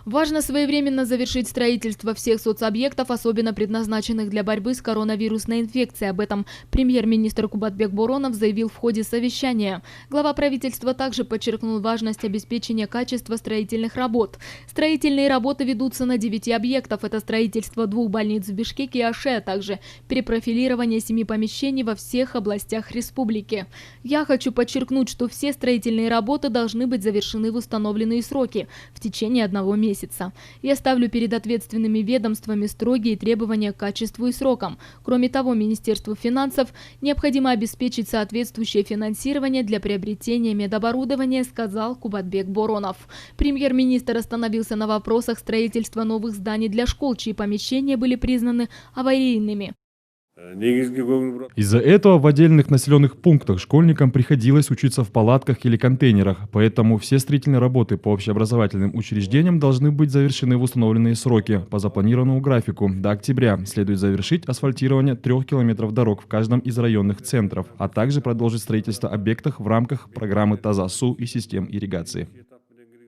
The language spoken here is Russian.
Важно своевременно завершить строительство всех соцобъектов, особенно предназначенных для борьбы с коронавирусной инфекцией. Об этом премьер-министр Кубатбек Боронов заявил в ходе совещания. Глава правительства также подчеркнул важность обеспечения качества строительных работ. Строительные работы ведутся на 9 объектов. Это строительство 2 больниц в Бишкеке и Аше, а также перепрофилирование 7 помещений во всех областях республики. Я хочу подчеркнуть, что все строительные работы должны быть завершены в установленные сроки в течение 1 месяца. Я ставлю перед ответственными ведомствами строгие требования к качеству и срокам. Кроме того, Министерству финансов необходимо обеспечить соответствующее финансирование для приобретения медоборудования, сказал Кубатбек Боронов. Премьер-министр остановился на вопросах строительства новых зданий для школ, чьи помещения были признаны аварийными. Из-за этого в отдельных населенных пунктах школьникам приходилось учиться в палатках или контейнерах, поэтому все строительные работы по общеобразовательным учреждениям должны быть завершены в установленные сроки. По запланированному графику до октября следует завершить асфальтирование 3 километров дорог в каждом из районных центров, а также продолжить строительство объектов в рамках программы ТАЗА-СУ и систем ирригации.